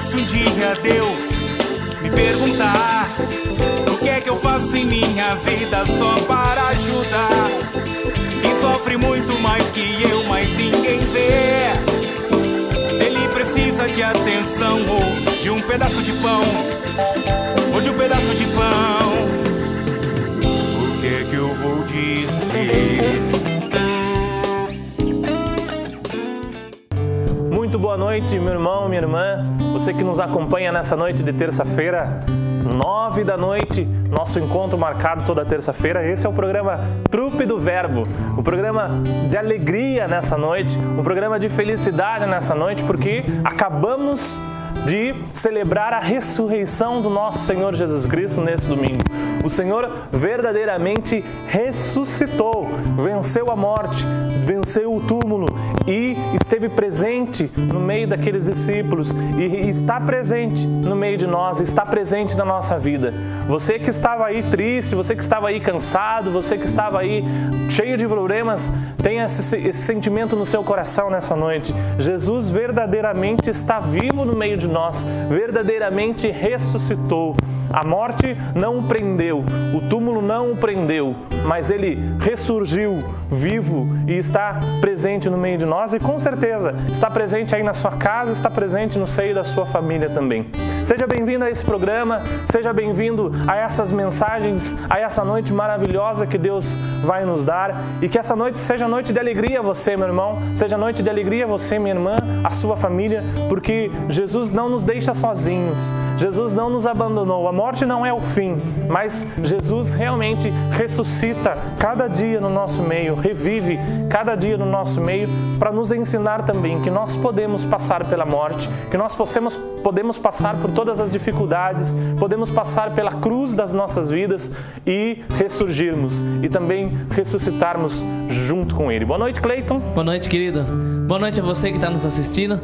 se um dia Deus me perguntar o que é que eu faço em minha vida só para ajudar quem sofre muito mais que eu, mas ninguém vê. Se ele precisa de atenção ou de um pedaço de pão, ou de um pedaço de pão, o que é que eu vou dizer? Muito boa noite, meu irmão, minha irmã, você que nos acompanha nessa noite de terça-feira, 9 da noite, nosso encontro marcado toda terça-feira. Esse é o programa Trupe do Verbo, um programa de alegria nessa noite, um programa de felicidade nessa noite, porque acabamos de celebrar a ressurreição do nosso Senhor Jesus Cristo nesse domingo. O Senhor verdadeiramente ressuscitou, venceu a morte, venceu o túmulo e esteve presente no meio daqueles discípulos e está presente no meio de nós, está presente na nossa vida. Você que estava aí triste, você que estava aí cansado, você que estava aí cheio de problemas, tenha esse sentimento no seu coração nessa noite. Jesus verdadeiramente está vivo no meio de nós, verdadeiramente ressuscitou. A morte não o prendeu, o túmulo não o prendeu, mas ele ressurgiu vivo e está presente no meio de nós e com certeza está presente aí na sua casa, está presente no seio da sua família também. Seja bem-vindo a esse programa, seja bem-vindo a essas mensagens, a essa noite maravilhosa que Deus vai nos dar e que essa noite seja noite de alegria a você, meu irmão, seja noite de alegria a você, minha irmã, a sua família, porque Jesus não nos deixa sozinhos, Jesus não nos abandonou. A morte não é o fim, mas Jesus realmente ressuscita cada dia no nosso meio, revive cada dia no nosso meio para nos ensinar também que nós podemos passar pela morte, que nós podemos passar por todas as dificuldades, podemos passar pela cruz das nossas vidas e ressurgirmos e também ressuscitarmos junto com Ele. Boa noite, Cleiton. Boa noite, querido. Boa noite a você que está nos assistindo.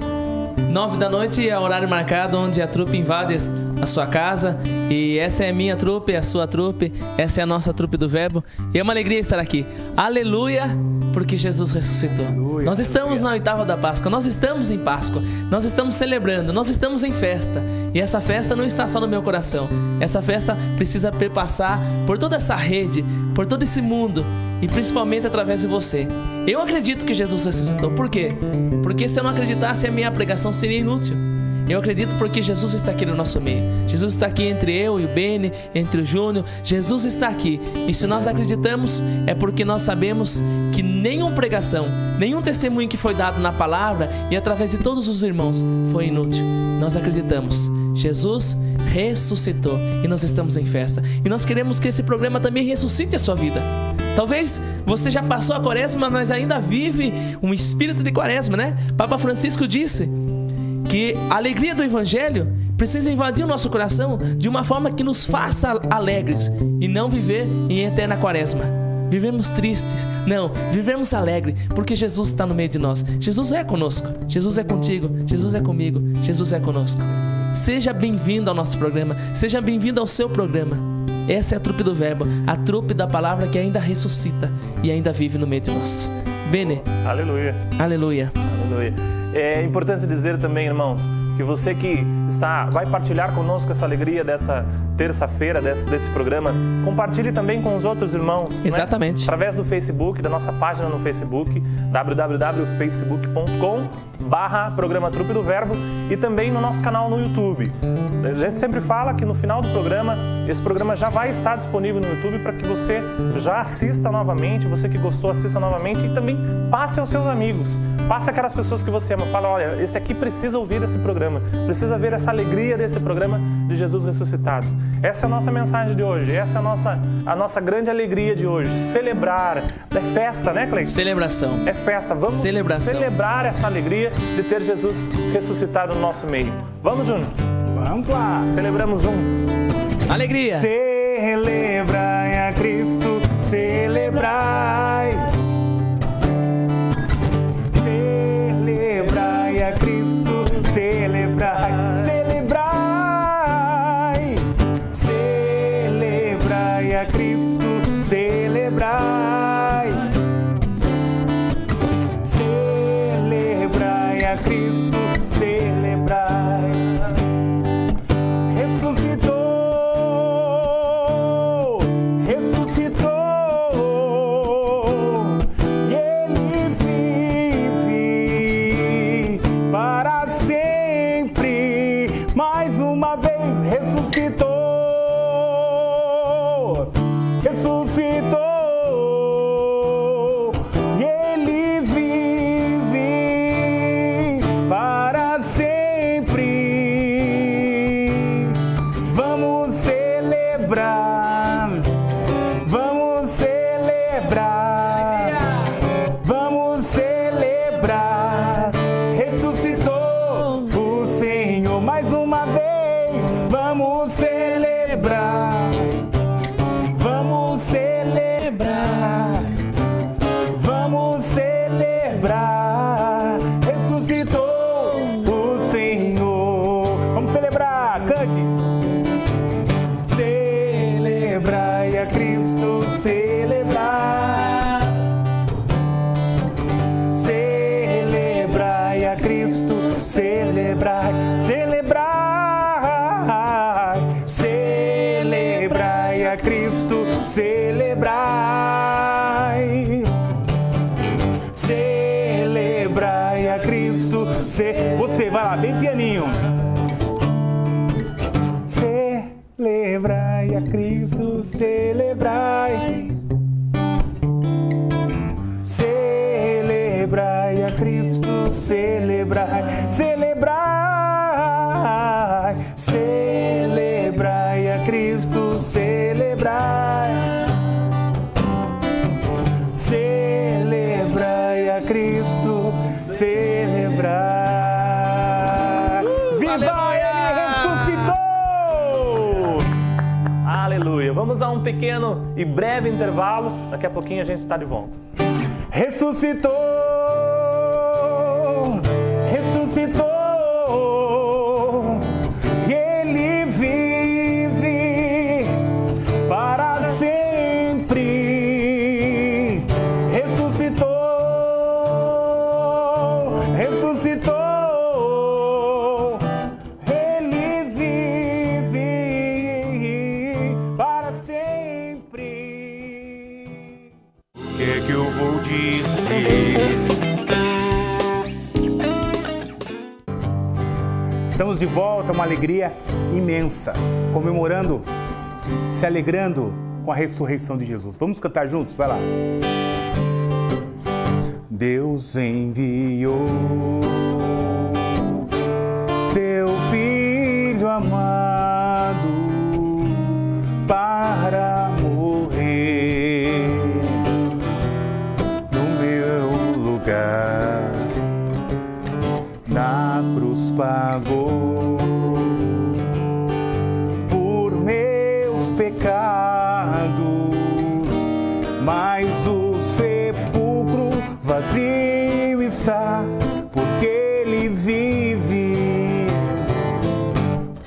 9 da noite é o horário marcado onde a trupe invade a sua casa e essa é a minha trupe, a sua trupe, essa é a nossa trupe do Verbo e é uma alegria estar aqui. Aleluia, porque Jesus ressuscitou. Aleluia, nós estamos na oitava da Páscoa, nós estamos em Páscoa, nós estamos celebrando, nós estamos em festa e essa festa não está só no meu coração, essa festa precisa perpassar por toda essa rede, por todo esse mundo e principalmente através de você. Eu acredito que Jesus ressuscitou. Por quê? Porque se eu não acreditasse, a minha pregação seria inútil. Eu acredito porque Jesus está aqui no nosso meio. Jesus está aqui entre eu e o Beni, entre o Júnior. Jesus está aqui. E se nós acreditamos, é porque nós sabemos que nenhuma pregação, nenhum testemunho que foi dado na palavra e através de todos os irmãos foi inútil. Nós acreditamos. Jesus ressuscitou e nós estamos em festa. E nós queremos que esse programa também ressuscite a sua vida. Talvez você já passou a quaresma, mas ainda vive um espírito de quaresma, né? Papa Francisco disse que a alegria do Evangelho precisa invadir o nosso coração de uma forma que nos faça alegres e não viver em eterna quaresma. Vivemos tristes, não, vivemos alegres, porque Jesus está no meio de nós. Jesus é conosco, Jesus é contigo, Jesus é comigo, Jesus é conosco. Seja bem-vindo ao nosso programa, seja bem-vindo ao seu programa. Essa é a trupe do Verbo, a trupe da palavra que ainda ressuscita e ainda vive no meio de nós. Bene. Aleluia. Aleluia. Aleluia. É importante dizer também, irmãos, que você que vai partilhar conosco essa alegria dessa terça-feira, desse programa, compartilhe também com os outros irmãos. Exatamente. Né? Através do Facebook, da nossa página no Facebook, www.facebook.com/programa Trupe do Verbo e também no nosso canal no YouTube. A gente sempre fala que no final do programa, esse programa já vai estar disponível no YouTube para que você já assista novamente, você que gostou, assista novamente e também passe aos seus amigos, passe aquelas pessoas que você ama, fala, olha, esse aqui precisa ouvir esse programa, precisa ver essa alegria desse programa de Jesus ressuscitado. Essa é a nossa mensagem de hoje, essa é a nossa grande alegria de hoje, celebrar, é festa, né, Cleiton? Celebração. É festa, vamos celebrar essa alegria de ter Jesus ressuscitado no nosso meio. Vamos, Júnior? Vamos lá! Celebramos juntos. Alegria! Celebrai a Cristo, celebrai. Celebrai a Cristo, celebrai. Celebrai. Celebrai a Cristo, celebrai. Celebrai a Cristo, celebrai. ressuscitou, ressuscitou. E Ele vive para sempre. Vamos celebrar, vamos celebrar, vamos celebrar. Ressuscitou o Senhor mais uma vez. Vamos celebrar, vamos celebrar, vamos celebrar. Ressuscitou o Senhor. Vamos celebrar, cante. Celebrai a Cristo, celebrar. Celebrai a Cristo, celebrai, celebrai. Celebrai a Cristo, celebrai. Celebrai a Cristo, você vai lá, bem pianinho. Celebrai a Cristo, celebrai. Celebrai a Cristo, celebrai, celebrai. Celebrai a Cristo, celebrai. Celebrai a Cristo, celebrai. Viva Ele ressuscitou! Aleluia. Vamos a um pequeno e breve intervalo. Daqui a pouquinho a gente está de volta. Ressuscitou, ressuscitou. E Ele vive para sempre. Ressuscitou, ressuscitou. Ele vive para sempre. O que é que eu vou dizer? Estamos de volta, uma alegria imensa, comemorando, se alegrando com a ressurreição de Jesus. Vamos cantar juntos? Vai lá. Deus enviou seu Filho amado para morrer no meu lugar. Na cruz pagou por meus pecados, mas o sepulcro vazio está, porque Ele vive,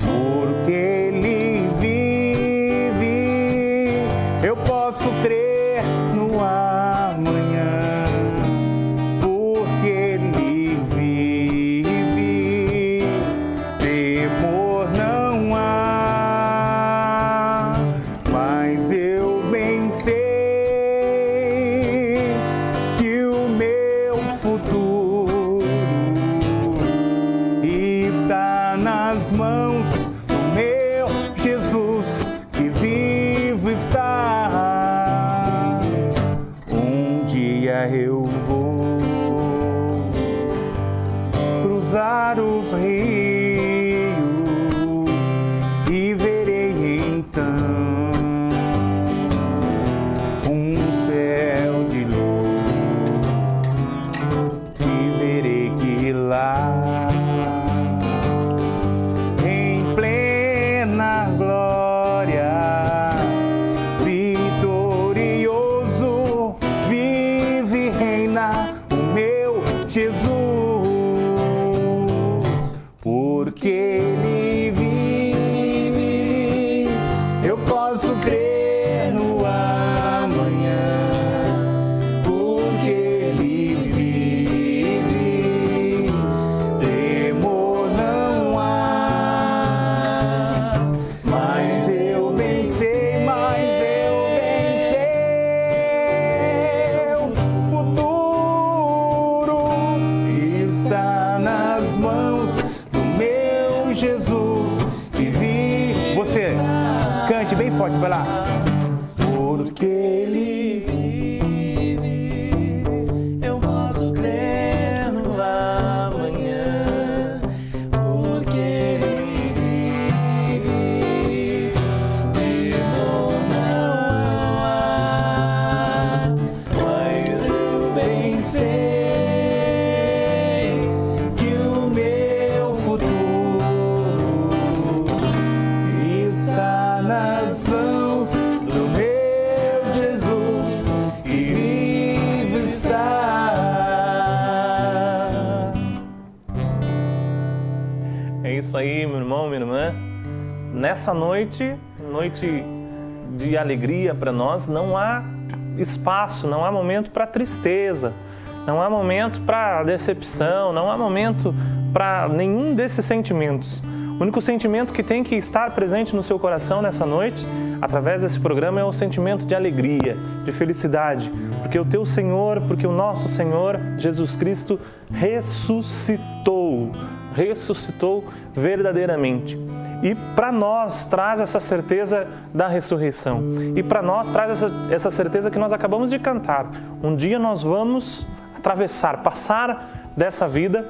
porque Ele vive. Eu posso crer no amanhã, porque Ele vive. Temor não há, mas eu bem sei que o meu futuro está nas mãos do meu Jesus, que vivo está. Um dia eu vou cruzar os rios e verei então um céu de luz, e verei que lá em plena glória, vitorioso, vive e reina o meu Jesus, porque Ele vive. Eu posso crer no amanhã, porque Ele vive. Temor não há, mas eu bem sei, o futuro está nas mãos do meu Jesus, que vive. Você forte, vai lá. Porque Ele vive, eu posso crer no amanhã. Porque Ele vive, temor não há. Mas eu bem sei que o meu futuro está nas mãos do meu Jesus, e vivo está. É isso aí, meu irmão, minha irmã. Nessa noite de alegria para nós, não há espaço, não há momento para tristeza, não há momento para decepção, não há momento para nenhum desses sentimentos. O único sentimento que tem que estar presente no seu coração nessa noite, através desse programa, é o sentimento de alegria, de felicidade, porque o teu Senhor, porque o nosso Senhor Jesus Cristo ressuscitou verdadeiramente. E para nós traz essa certeza da ressurreição. E para nós traz essa certeza que nós acabamos de cantar. Um dia nós vamos atravessar, passar dessa vida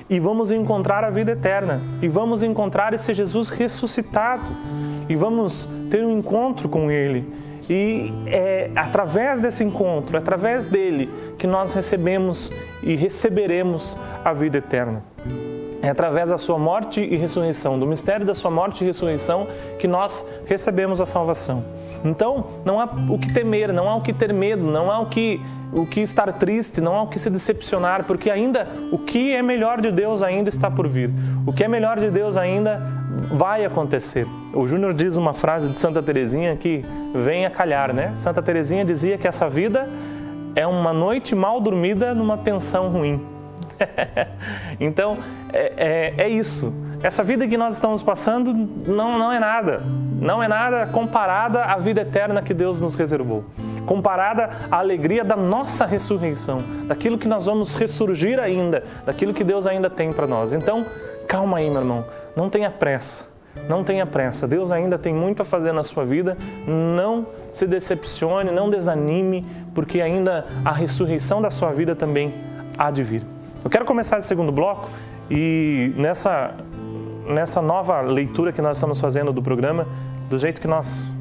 e vamos encontrar a vida eterna. E vamos encontrar esse Jesus ressuscitado. E vamos ter um encontro com Ele. E é através desse encontro, através dele, que nós recebemos e receberemos a vida eterna. É através da sua morte e ressurreição, do mistério da sua morte e ressurreição, que nós recebemos a salvação. Então, não há o que temer, não há o que ter medo, não há o que estar triste, não há o que se decepcionar, porque ainda o que é melhor de Deus ainda está por vir. O que é melhor de Deus ainda vai acontecer. O Júnior diz uma frase de Santa Teresinha que vem a calhar, né? Santa Teresinha dizia que essa vida é uma noite mal dormida numa pensão ruim. Então, é isso. Essa vida que nós estamos passando não é nada. Não é nada comparada à vida eterna que Deus nos reservou. Comparada à alegria da nossa ressurreição, daquilo que nós vamos ressurgir ainda, daquilo que Deus ainda tem para nós. Então, calma aí, meu irmão. Não tenha pressa. Não tenha pressa. Deus ainda tem muito a fazer na sua vida. Não se decepcione, não desanime, porque ainda a ressurreição da sua vida também há de vir. Eu quero começar esse segundo bloco e nessa nova leitura que nós estamos fazendo do programa, do jeito que nós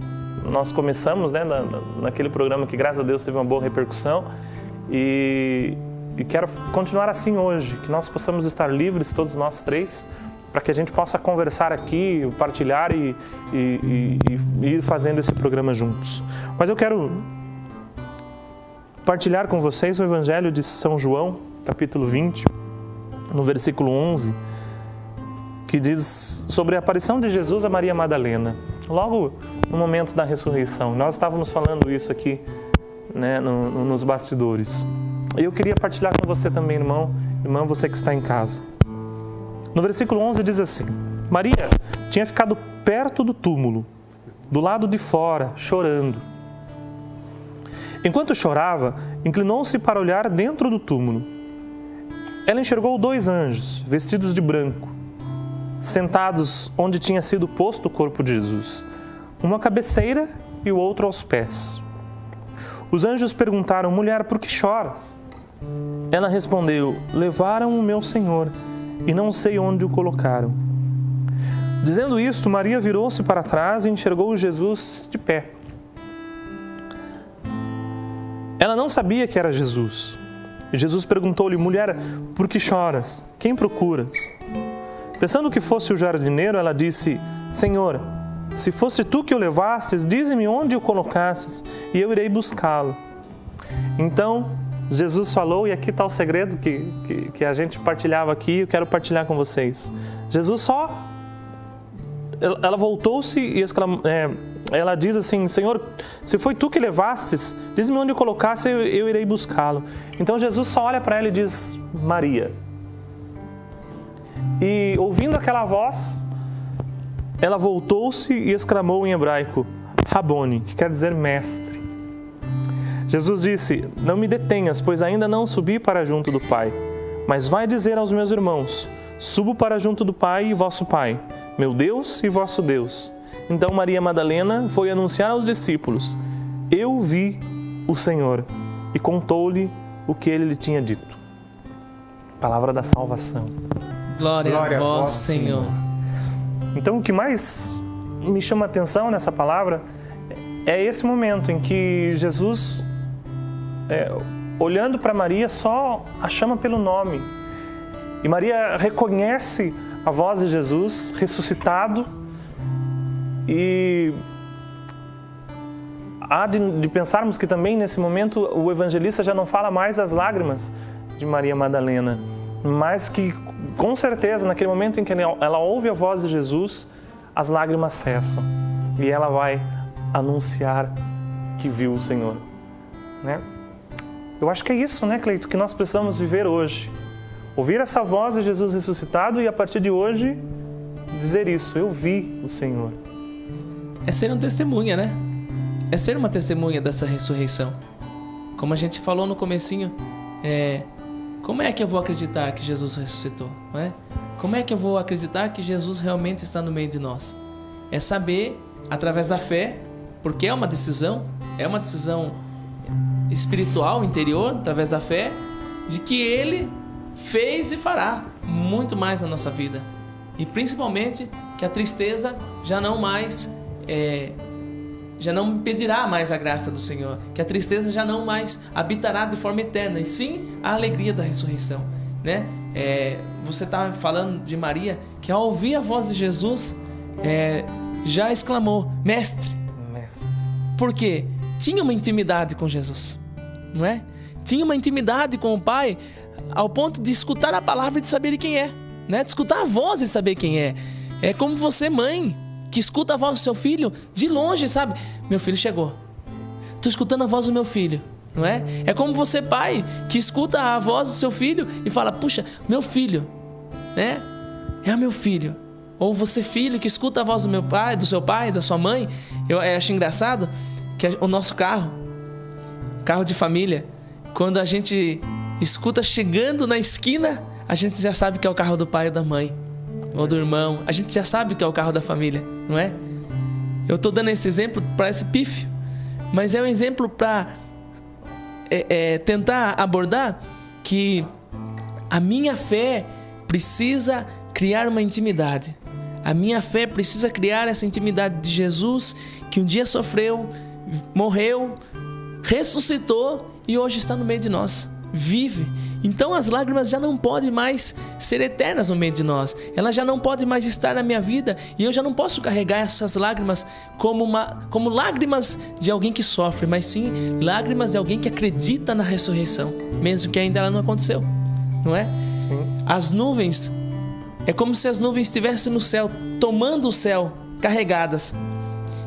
começamos, né, naquele programa que, graças a Deus, teve uma boa repercussão, e quero continuar assim hoje, que nós possamos estar livres, todos nós três, para que a gente possa conversar aqui, partilhar e ir fazendo esse programa juntos. Mas eu quero partilhar com vocês o Evangelho de São João, capítulo 20, no versículo 11, que diz sobre a aparição de Jesus a Maria Madalena, logo no momento da ressurreição. Nós estávamos falando isso aqui, né, nos bastidores. E eu queria partilhar com você também, irmã, você que está em casa. No versículo 11 diz assim: Maria tinha ficado perto do túmulo, do lado de fora, chorando. Enquanto chorava, inclinou-se para olhar dentro do túmulo. Ela enxergou 2 anjos, vestidos de branco, sentados onde tinha sido posto o corpo de Jesus, uma à cabeceira e o outro aos pés. Os anjos perguntaram: mulher, por que choras? Ela respondeu: levaram o meu Senhor e não sei onde o colocaram. Dizendo isto, Maria virou-se para trás e enxergou Jesus de pé. Ela não sabia que era Jesus. E Jesus perguntou-lhe: mulher, por que choras? Quem procuras? Pensando que fosse o jardineiro, ela disse: Senhor, se fosse tu que o levasses, dize-me onde o colocasses e eu irei buscá-lo. Então Jesus falou, e aqui está o segredo que a gente partilhava aqui, eu quero partilhar com vocês. Jesus ela voltou-se e ela diz assim: Senhor, se foi tu que levastes, diz-me onde eu colocasse, eu irei buscá-lo. Então Jesus só olha para ela e diz: Maria. E ouvindo aquela voz, ela voltou-se e exclamou em hebraico: Rabone, que quer dizer mestre. Jesus disse: não me detenhas, pois ainda não subi para junto do Pai. Mas vai dizer aos meus irmãos: subo para junto do Pai e vosso Pai, meu Deus e vosso Deus. Então Maria Madalena foi anunciar aos discípulos: eu vi o Senhor, e contou-lhe o que ele lhe tinha dito. Palavra da salvação. Glória a vós, Senhor. Então o que mais me chama a atenção nessa palavra é esse momento em que Jesus, olhando para Maria, só a chama pelo nome. E Maria reconhece a voz de Jesus ressuscitado, e há de pensarmos que também nesse momento o evangelista já não fala mais das lágrimas de Maria Madalena, mas que com certeza naquele momento em que ela ouve a voz de Jesus, as lágrimas cessam e ela vai anunciar que viu o Senhor, né? Eu acho que é isso, né, Cleito, que nós precisamos viver hoje. Ouvir essa voz de Jesus ressuscitado e a partir de hoje dizer isso: eu vi o Senhor. É ser um testemunha, né? É ser uma testemunha dessa ressurreição. Como a gente falou no comecinho, como é que eu vou acreditar que Jesus ressuscitou? Não é? Como é que eu vou acreditar que Jesus realmente está no meio de nós? É saber, através da fé, porque é uma decisão espiritual, interior, através da fé, de que Ele fez e fará muito mais na nossa vida. E principalmente que a tristeza já não impedirá mais a graça do Senhor, que a tristeza já não mais habitará de forma eterna, e sim a alegria da ressurreição, né? Você está falando de Maria, que ao ouvir a voz de Jesus, já exclamou: Mestre. Por quê? Tinha uma intimidade com Jesus, não é? Tinha uma intimidade com o Pai, ao ponto de escutar a palavra e de saber quem é, né? De escutar a voz e saber quem é. É como você, mãe, que escuta a voz do seu filho de longe, sabe? Meu filho chegou. Estou escutando a voz do meu filho, não é? É como você, pai, que escuta a voz do seu filho e fala: puxa, meu filho, né? É o meu filho. Ou você, filho, que escuta a voz do meu pai, do seu pai, da sua mãe. Eu acho engraçado que o nosso carro de família, quando a gente escuta chegando na esquina, a gente já sabe que é o carro do pai ou da mãe, ou do irmão. A gente já sabe que é o carro da família, não é? Eu estou dando esse exemplo, parece pífio, mas é um exemplo para tentar abordar que a minha fé precisa criar uma intimidade. A minha fé precisa criar essa intimidade de Jesus, que um dia sofreu, morreu, ressuscitou e hoje está no meio de nós, vive. Então as lágrimas já não podem mais ser eternas no meio de nós. Elas já não podem mais estar na minha vida, e eu já não posso carregar essas lágrimas como lágrimas de alguém que sofre, mas sim lágrimas de alguém que acredita na ressurreição, mesmo que ainda ela não aconteceu, não é? Sim. As nuvens, é como se as nuvens estivessem no céu, tomando o céu, carregadas,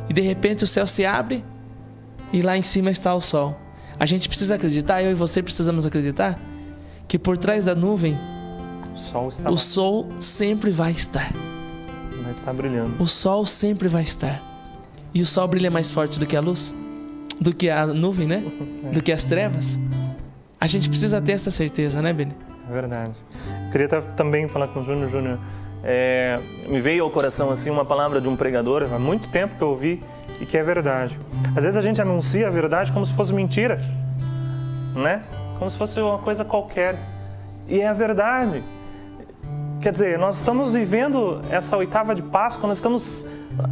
e de repente o céu se abre e lá em cima está o sol. A gente precisa acreditar, eu e você precisamos acreditar, que por trás da nuvem o sol sempre vai estar. Vai estar brilhando. O sol sempre vai estar. E o sol brilha mais forte do que a luz, do que a nuvem, né? Do que as trevas. A gente precisa ter essa certeza, né, Beni? É verdade. Queria também falar com o Júnior. Júnior, me veio ao coração assim uma palavra de um pregador, há muito tempo que eu ouvi, e que é verdade. Às vezes a gente anuncia a verdade como se fosse mentira, né? Como se fosse uma coisa qualquer. E é a verdade. Quer dizer, nós estamos vivendo essa oitava de Páscoa, nós estamos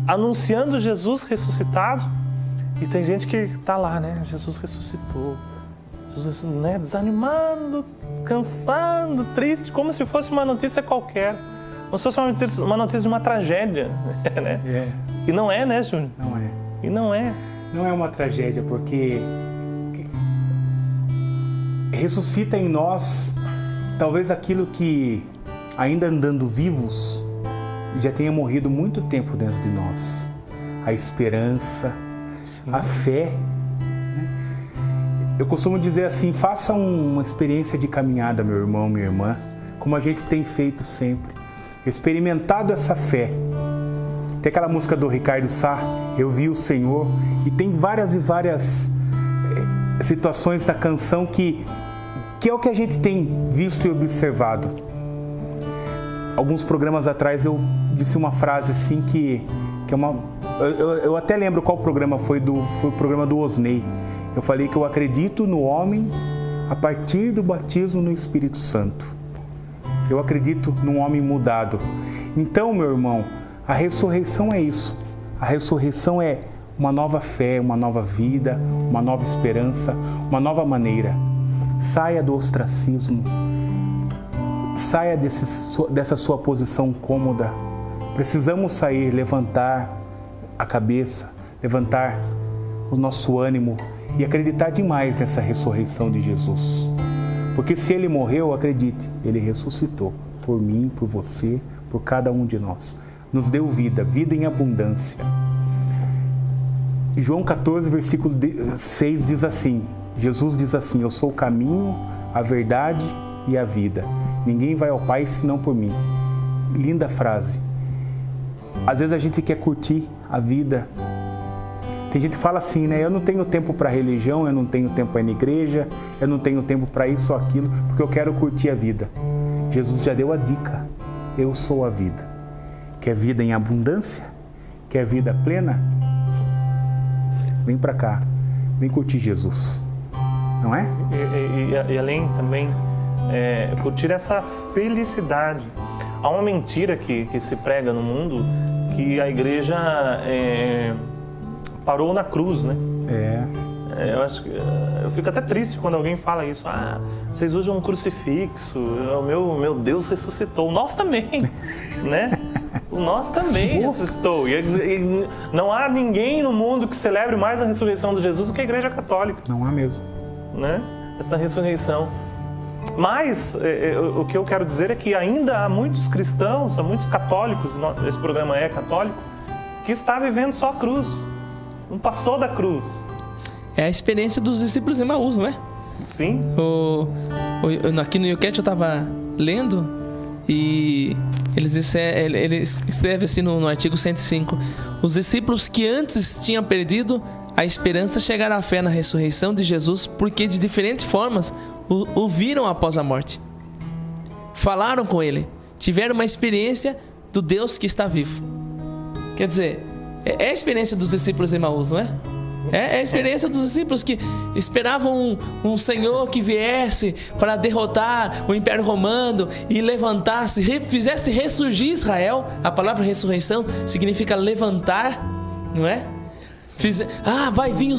anunciando Jesus ressuscitado, e tem gente que está lá, né? Jesus ressuscitou. Jesus, né? Desanimado, cansado, triste, como se fosse uma notícia qualquer. Como se fosse uma notícia de uma tragédia, né? É. E não é, né, Júnior? Não é. E não é. Não é uma tragédia, porque ressuscita em nós talvez aquilo que, ainda andando vivos, já tenha morrido muito tempo dentro de nós. A esperança, a fé. Eu costumo dizer assim: faça uma experiência de caminhada, meu irmão, minha irmã, como a gente tem feito sempre. Experimentado essa fé. Tem aquela música do Ricardo Sá, Eu Vi o Senhor, e tem várias e várias situações da canção que é o que a gente tem visto e observado. Alguns programas atrás eu disse uma frase assim que que é uma... Eu até lembro qual programa foi o programa do Osney. Eu falei que eu acredito no homem a partir do batismo no Espírito Santo. Eu acredito num homem mudado. Então, meu irmão, a ressurreição é isso. A ressurreição é uma nova fé, uma nova vida, uma nova esperança, uma nova maneira. Saia do ostracismo, saia dessa sua posição cômoda. Precisamos sair, levantar a cabeça, levantar o nosso ânimo e acreditar demais nessa ressurreição de Jesus. Porque se Ele morreu, acredite, Ele ressuscitou por mim, por você, por cada um de nós. Nos deu vida, vida em abundância. João 14, versículo 6 diz assim, Jesus diz assim, eu sou o caminho, a verdade e a vida. Ninguém vai ao Pai senão por mim. Linda frase. Às vezes a gente quer curtir a vida. Tem gente que fala assim, né? Eu não tenho tempo para religião, eu não tenho tempo para ir na igreja, eu não tenho tempo para isso ou aquilo, porque eu quero curtir a vida. Jesus já deu a dica. Eu sou a vida. Quer vida em abundância? Quer vida plena? Vem para cá. Vem curtir Jesus. Não é? E além também, curtir essa felicidade. Há uma mentira que se prega no mundo, que a igreja parou na cruz, né? Eu fico até triste quando alguém fala isso. Ah, vocês usam um crucifixo, o meu Deus ressuscitou. Nós também, né? O nosso também ressuscitou. E não há ninguém no mundo que celebre mais a ressurreição de Jesus do que a Igreja Católica. Não há mesmo. Né? Essa ressurreição. Mas o que eu quero dizer é que ainda há muitos cristãos, há muitos católicos, esse programa é católico, que está vivendo só a cruz. Não passou da cruz. É a experiência dos discípulos em Emaús, não é? Sim. Aqui no YouCat eu estava lendo e ele escreve assim no artigo 105. Os discípulos que antes tinham perdido a esperança chegaram à fé na ressurreição de Jesus porque de diferentes formas o viram após a morte. Falaram com ele, tiveram uma experiência do Deus que está vivo. Quer dizer, é a experiência dos discípulos em Emaús, não é? É a experiência dos discípulos que esperavam um Senhor que viesse para derrotar o Império Romano e levantasse, fizesse ressurgir Israel. A palavra ressurreição significa levantar, não é? Vai vir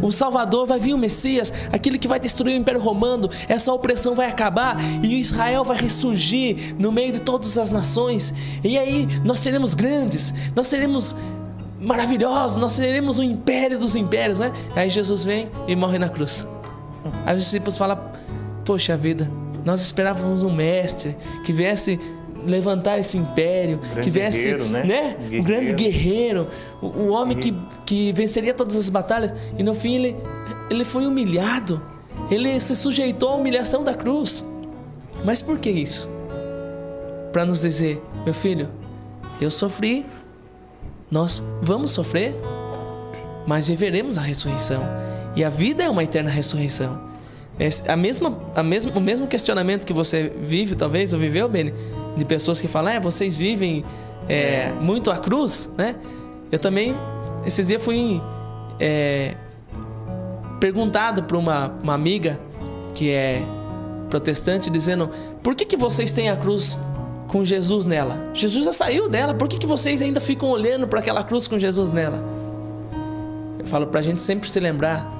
o Salvador, vai vir o Messias, aquele que vai destruir o Império Romano, essa opressão vai acabar e Israel vai ressurgir no meio de todas as nações. E aí nós seremos grandes, nós seremos maravilhosos, nós seremos o império dos impérios, né? Aí Jesus vem e morre na cruz. Aí os discípulos falam, poxa vida, nós esperávamos um mestre que viesse levantar esse império, que viesse, né? Um grande guerreiro, um homem que venceria todas as batalhas. E no fim ele foi humilhado, ele se sujeitou à humilhação da cruz. Mas por que isso? Para nos dizer, meu filho, eu sofri, nós vamos sofrer, mas viveremos a ressurreição. E a vida é uma eterna ressurreição. O mesmo questionamento que você vive, talvez, ou viveu, Beni, de pessoas que falam, vocês vivem muito a cruz, né? Eu também, esses dias fui perguntado por uma amiga que é protestante, dizendo, por que vocês têm a cruz com Jesus nela? Jesus já saiu dela, por que vocês ainda ficam olhando para aquela cruz com Jesus nela? Eu falo pra gente sempre se lembrar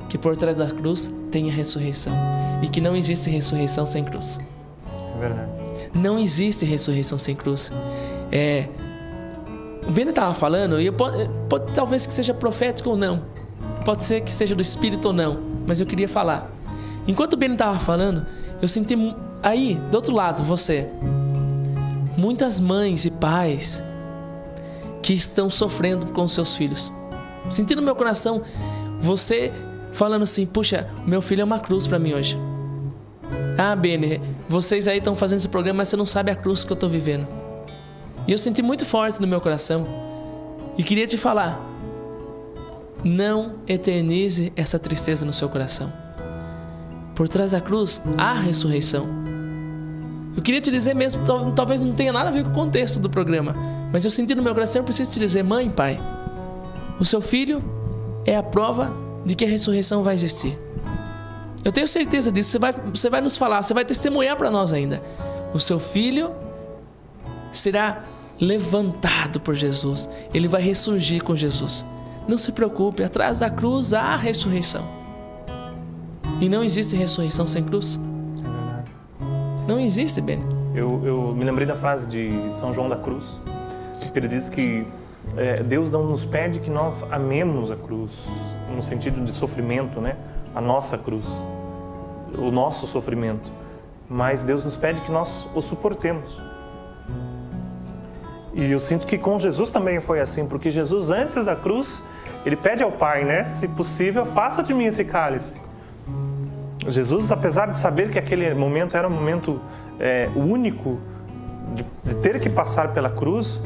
que por trás da cruz tem a ressurreição e que não existe ressurreição sem cruz. É verdade. Não existe ressurreição sem cruz. O Beni estava falando, e pode talvez que seja profético ou não, pode ser que seja do Espírito ou não, mas eu queria falar. Enquanto o Beni estava falando, eu senti aí, do outro lado, muitas mães e pais que estão sofrendo com seus filhos. Senti no meu coração você falando assim, puxa, meu filho é uma cruz para mim hoje. Ah, Beni, vocês aí estão fazendo esse programa, mas você não sabe a cruz que eu estou vivendo. E eu senti muito forte no meu coração e queria te falar, não eternize essa tristeza no seu coração. Por trás da cruz há ressurreição. Eu queria te dizer mesmo, talvez não tenha nada a ver com o contexto do programa, mas eu senti no meu coração, eu preciso te dizer: mãe, pai, o seu filho é a prova de que a ressurreição vai existir. Eu tenho certeza disso. Você vai nos falar, você vai testemunhar para nós ainda. O seu filho será levantado por Jesus. Ele vai ressurgir com Jesus. Não se preocupe, atrás da cruz há ressurreição. E não existe ressurreição sem cruz. É verdade. Não existe, Ben. Eu me lembrei da frase de São João da Cruz, que ele diz que Deus não nos pede que nós amemos a cruz, no sentido de sofrimento, né? A nossa cruz, o nosso sofrimento, mas Deus nos pede que nós o suportemos. E eu sinto que com Jesus também foi assim, porque Jesus, antes da cruz, ele pede ao Pai, né? Se possível, faça de mim esse cálice. Jesus, apesar de saber que aquele momento era um momento único, de ter que passar pela cruz,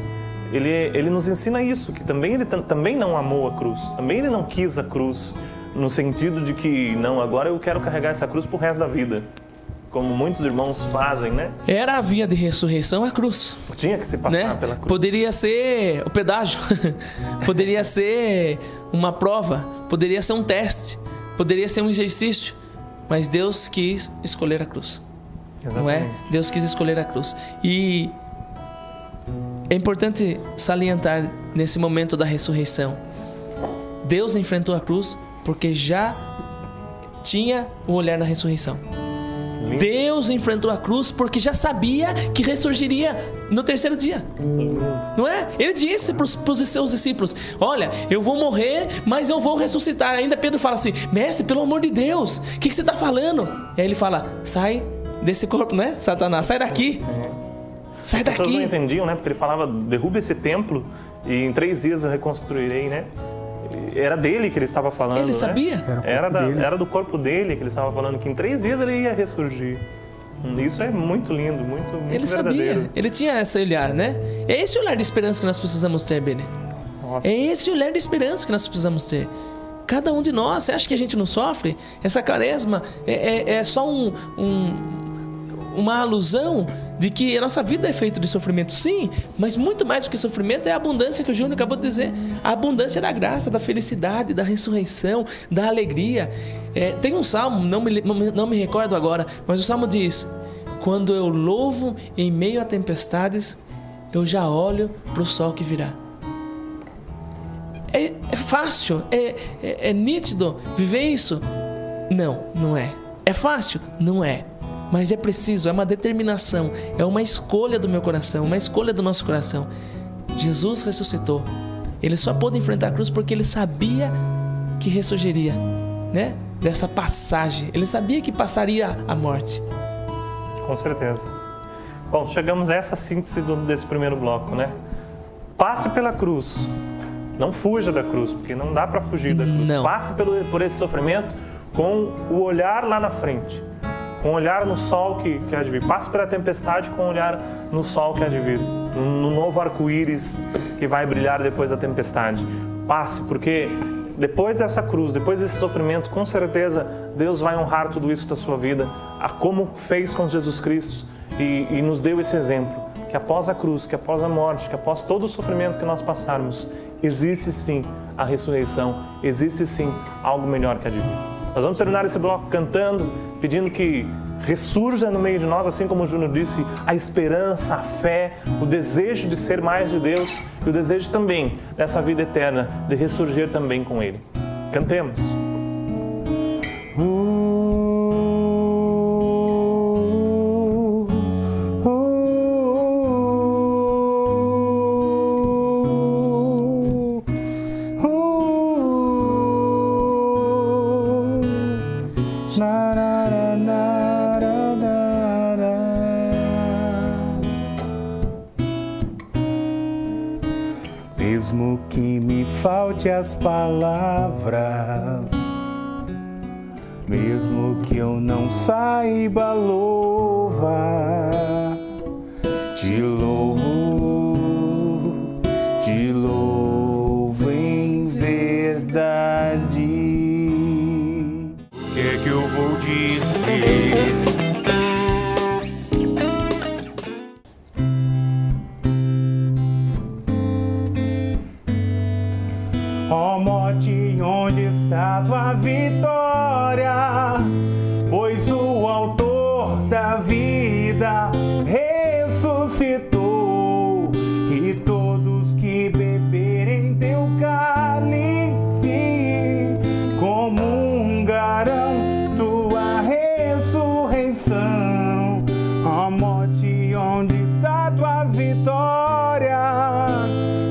ele nos ensina isso, que também ele também não amou a cruz, também ele não quis a cruz, no sentido de que, não, agora eu quero carregar essa cruz pro resto da vida, como muitos irmãos fazem, né? Era a via de ressurreição a cruz. Tinha que se passar, né? Pela cruz. Poderia ser o pedágio, poderia ser uma prova, poderia ser um teste, poderia ser um exercício, mas Deus quis escolher a cruz. Exatamente. Não é? Deus quis escolher a cruz. E é importante salientar nesse momento da ressurreição, Deus enfrentou a cruz porque já tinha o olhar na ressurreição. Lindo. Deus enfrentou a cruz porque já sabia que ressurgiria no terceiro dia. Lindo. Não é? Ele disse para os seus discípulos: olha, eu vou morrer, mas eu vou ressuscitar. Ainda Pedro fala assim: mestre, pelo amor de Deus, o que você está falando? E aí ele fala: sai desse corpo, né, Satanás, sai daqui. Sai daqui. As pessoas não entendiam, né? Porque ele falava: derruba esse templo e em 3 dias eu reconstruirei, né? Era dele que ele estava falando. Ele sabia? Né? Era do corpo dele que ele estava falando, que em 3 dias ele ia ressurgir. Isso é muito lindo, muito ele verdadeiro. Sabia, ele tinha esse olhar, né? É esse olhar de esperança que nós precisamos ter, Benê. É esse olhar de esperança que nós precisamos ter. Cada um de nós, você acha que a gente não sofre? Essa quaresma é só uma alusão de que a nossa vida é feita de sofrimento, sim, mas muito mais do que sofrimento é a abundância que o Júnior acabou de dizer, a abundância da graça, da felicidade, da ressurreição, da alegria. Tem um salmo, não me recordo agora, mas o salmo diz: quando eu louvo em meio a tempestades, eu já olho para o sol que virá. É fácil, é nítido viver isso? Não, não é. É fácil? Não é. Mas é preciso, é uma determinação, é uma escolha do meu coração, uma escolha do nosso coração. Jesus ressuscitou. Ele só pôde enfrentar a cruz porque ele sabia que ressurgiria, né? Dessa passagem. Ele sabia que passaria a morte. Com certeza. Bom, chegamos a essa síntese desse primeiro bloco, né? Passe pela cruz. Não fuja da cruz, porque não dá para fugir da cruz. Não. Passe por esse sofrimento com o olhar lá na frente. Com um olhar no sol que há de vir. Passe pela tempestade com um olhar no sol que há de vir. No novo arco-íris que vai brilhar depois da tempestade. Passe, porque depois dessa cruz, depois desse sofrimento, com certeza Deus vai honrar tudo isso da sua vida, como fez com Jesus Cristo e nos deu esse exemplo, que após a cruz, que após a morte, que após todo o sofrimento que nós passarmos, existe sim a ressurreição, existe sim algo melhor que há de vir. Nós vamos terminar esse bloco cantando, pedindo que ressurja no meio de nós, assim como o Júnior disse, a esperança, a fé, o desejo de ser mais de Deus e o desejo também dessa vida eterna, de ressurgir também com Ele. Cantemos. Mesmo que me falte as palavras, mesmo que eu não saiba louvar, te louvo em verdade. O que é que eu vou dizer? está tua vitória, pois o autor da vida ressuscitou, e todos que beberem teu cálice comungarão tua ressurreição. Ó morte, onde está tua vitória?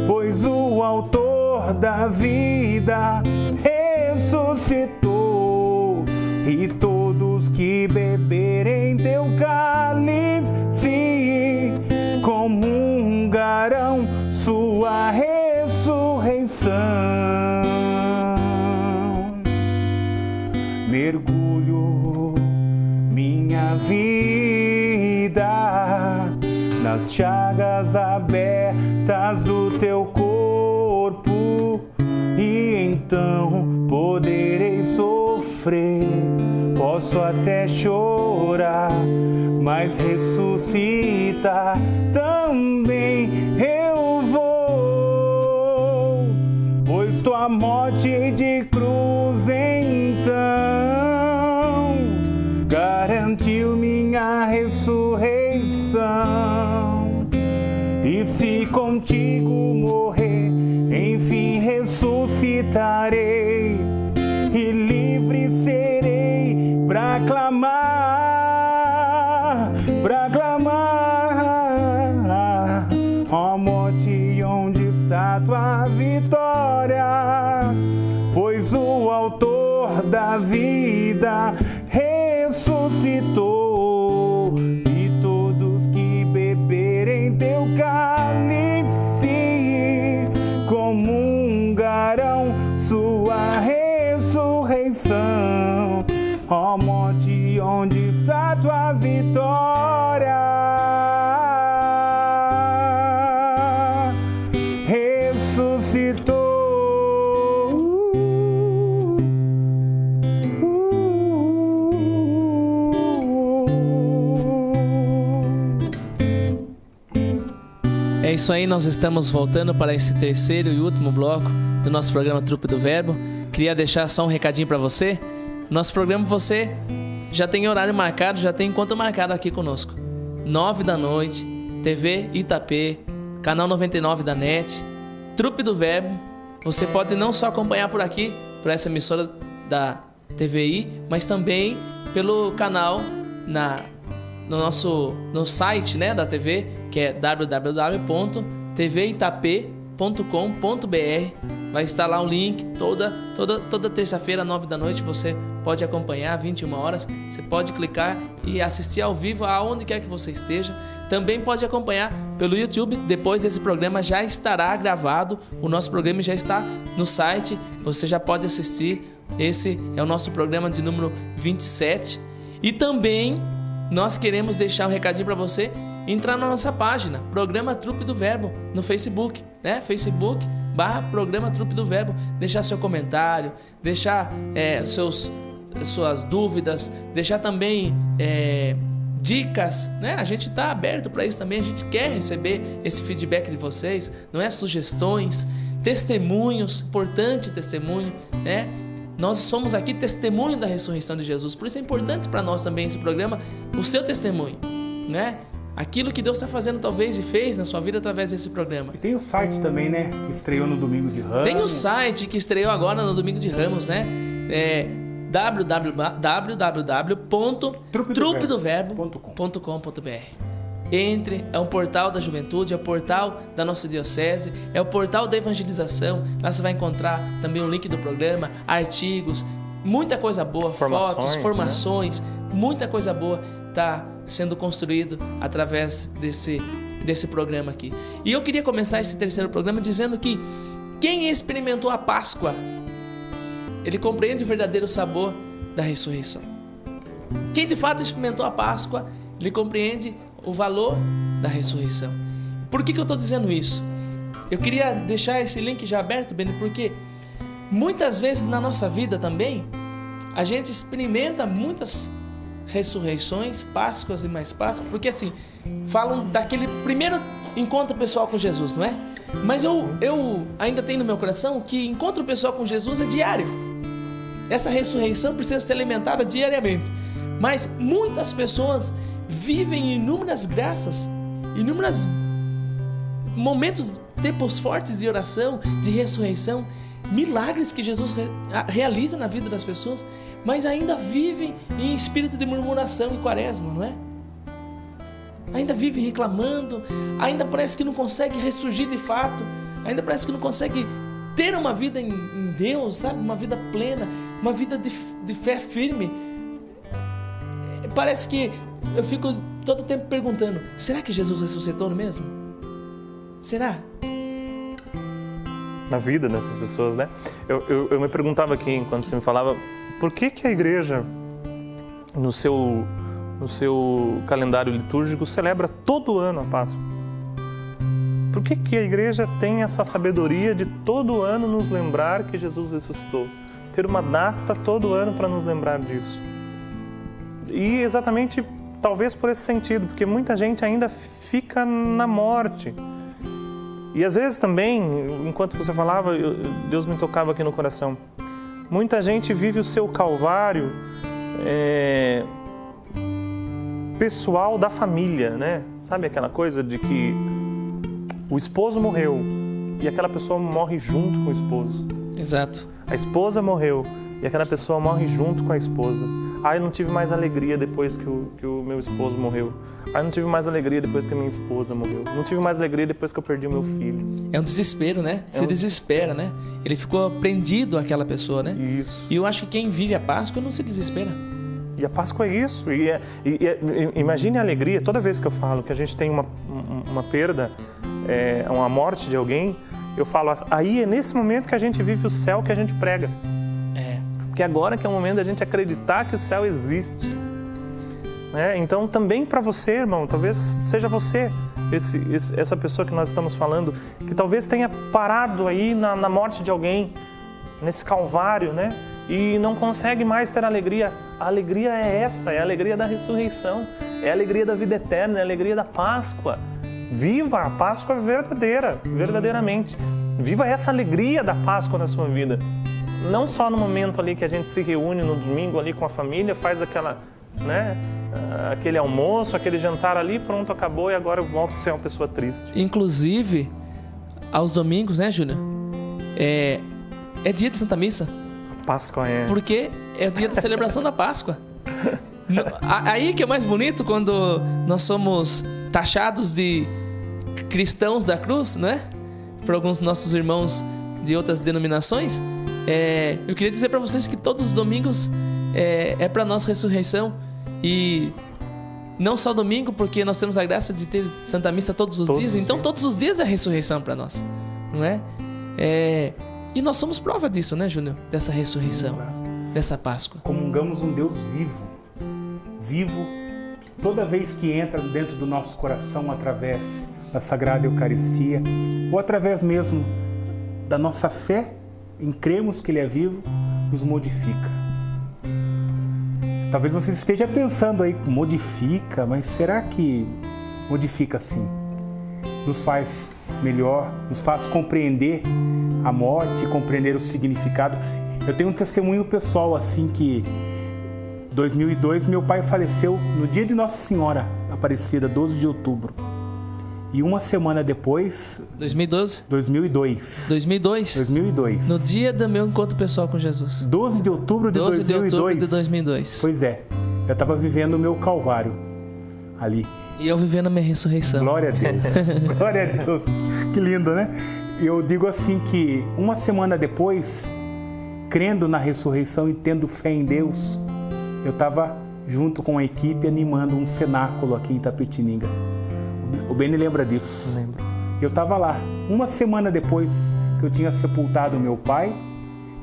Pois o autor da vida ressuscitou, e todos que beberem teu cálice comungarão sua ressurreição. Mergulho minha vida nas chagas abertas do teu corpo, e então poderei sofrer, posso até chorar, mas ressuscitar também eu vou, pois tua morte de cruz então garantiu minha ressurreição. E se contigo morrer, enfim ressuscitarei, e livre serei pra clamar, ó morte, onde está tua vitória? Pois o autor da vida ressuscitou, e todos que beberem teu cálice comungarão sua ressurreição. Ó morte, onde está tua vitória? Ressuscitou. É isso aí, nós estamos voltando para esse terceiro e último bloco do nosso programa Trupe do Verbo. Queria deixar só um recadinho para você. Nosso programa você já tem horário marcado, já tem encontro marcado aqui conosco. 9 da noite, TV Itapê, canal 99 da NET, Trupe do Verbo. Você pode não só acompanhar por aqui, por essa emissora da TVI, mas também pelo canal no site, né, da TV, que é www.tvitap.com.br. Vai estar lá o link, toda terça-feira, 9 da noite, você pode acompanhar, 21 horas, você pode clicar e assistir ao vivo aonde quer que você esteja. Também pode acompanhar pelo YouTube, depois desse programa já estará gravado, o nosso programa já está no site, você já pode assistir. Esse é o nosso programa de número 27. E também nós queremos deixar um recadinho para você entrar na nossa página, Programa Trupe do Verbo, no Facebook, né? Facebook/Programa Trupe do Verbo. Deixar seu comentário, deixar suas dúvidas, deixar também dicas, né? A gente está aberto para isso também, a gente quer receber esse feedback de vocês, não é? Sugestões, testemunhos, importante testemunho, né? Nós somos aqui testemunho da ressurreição de Jesus, por isso é importante para nós também esse programa, o seu testemunho, né? Aquilo que Deus está fazendo talvez e fez na sua vida através desse programa. E tem o site também, né? Que estreou no Domingo de Ramos. Tem o site que estreou agora no Domingo de Ramos, né? www.trupedoverbo.com.br. Entre, é um portal da juventude, é o portal da nossa diocese, é o portal da evangelização. Lá você vai encontrar também o link do programa, artigos, muita coisa boa, fotos, formações, né? Muita coisa boa está sendo construído através desse programa aqui. E eu queria começar esse terceiro programa dizendo que quem experimentou a Páscoa, ele compreende o verdadeiro sabor da ressurreição. Quem de fato experimentou a Páscoa, ele compreende o valor da ressurreição. Por que eu estou dizendo isso? Eu queria deixar esse link já aberto, Beni, porque muitas vezes na nossa vida também a gente experimenta muitas ressurreições, Páscoas e mais Páscoas, porque assim, falam daquele primeiro encontro pessoal com Jesus, não é? Mas eu ainda tenho no meu coração que encontro pessoal com Jesus é diário. essa ressurreição precisa ser alimentada diariamente. Mas muitas pessoas vivem inúmeras graças, inúmeros momentos, tempos fortes de oração, de ressurreição, milagres que Jesus realiza na vida das pessoas, mas ainda vivem em espírito de murmuração e quaresma, não é? Ainda vive reclamando, ainda parece que não consegue ressurgir de fato, ainda parece que não consegue ter uma vida em Deus, sabe? Uma vida plena, uma vida de fé firme. Parece que eu fico todo o tempo perguntando, será que Jesus ressuscitou mesmo? Será? Na vida dessas pessoas, né? Eu me perguntava aqui, enquanto você me falava, por que a igreja, no seu calendário litúrgico, celebra todo ano a Páscoa? Por que a igreja tem essa sabedoria de todo ano nos lembrar que Jesus ressuscitou? Ter uma data todo ano para nos lembrar disso. E exatamente, talvez por esse sentido, porque muita gente ainda fica na morte. E às vezes também, enquanto você falava, Deus me tocava aqui no coração. Muita gente vive o seu calvário pessoal da família, né? Sabe aquela coisa de que o esposo morreu e aquela pessoa morre junto com o esposo. Exato. A esposa morreu e aquela pessoa morre junto com a esposa. Eu não tive mais alegria depois que o meu esposo morreu. Eu não tive mais alegria depois que a minha esposa morreu. Não tive mais alegria depois que eu perdi o meu filho. É um desespero, né? Se desespera, né? Ele ficou prendido àquela pessoa, né? Isso. E eu acho que quem vive a Páscoa não se desespera. E a Páscoa é isso. Imagine a alegria. Toda vez que eu falo que a gente tem uma perda, uma morte de alguém, eu falo, aí é nesse momento que a gente vive o céu que a gente prega. Porque agora que é o momento da gente acreditar que o céu existe. Então, também para você, irmão, talvez seja você, essa pessoa que nós estamos falando, que talvez tenha parado aí na morte de alguém, nesse calvário, né? E não consegue mais ter alegria. A alegria é essa, é a alegria da ressurreição, é a alegria da vida eterna, é a alegria da Páscoa. Viva a Páscoa verdadeiramente. Viva essa alegria da Páscoa na sua vida. Não só no momento ali que a gente se reúne no domingo ali com a família, faz aquele almoço, aquele jantar ali, pronto, acabou e agora eu volto a ser uma pessoa triste. Inclusive, aos domingos, né, Júnior? É dia de Santa Missa. Páscoa é. Porque é o dia da celebração da Páscoa. Aí que é mais bonito, quando nós somos taxados de cristãos da cruz, né? Por alguns nossos irmãos de outras denominações. Eu queria dizer para vocês que todos os domingos é para nós ressurreição. E não só domingo, porque nós temos a graça de ter Santa Missa todos os dias. Então todos os dias é ressurreição para nós, não é? E nós somos prova disso, né, Júnior? Dessa ressurreição, dessa Páscoa. Comungamos um Deus vivo, toda vez que entra dentro do nosso coração através da Sagrada Eucaristia, ou através mesmo da nossa fé em cremos que Ele é vivo, nos modifica. Talvez você esteja pensando aí, modifica, mas será que modifica sim? Nos faz melhor, nos faz compreender a morte, compreender o significado. Eu tenho um testemunho pessoal assim que, em 2002, meu pai faleceu no dia de Nossa Senhora Aparecida, 12 de outubro. E uma semana depois... 2012? 2002. 2002? 2002. No dia do meu encontro pessoal com Jesus. 12 de outubro de 2002. 12 de outubro de 2002. Pois é. Eu estava vivendo o meu calvário ali. E eu vivendo a minha ressurreição. Glória a Deus. Glória a Deus. Que lindo, né? Eu digo assim que uma semana depois, crendo na ressurreição e tendo fé em Deus, eu estava junto com a equipe animando um cenáculo aqui em Itapetininga. O Beni lembra disso. Lembro. Eu estava lá, uma semana depois que eu tinha sepultado meu pai,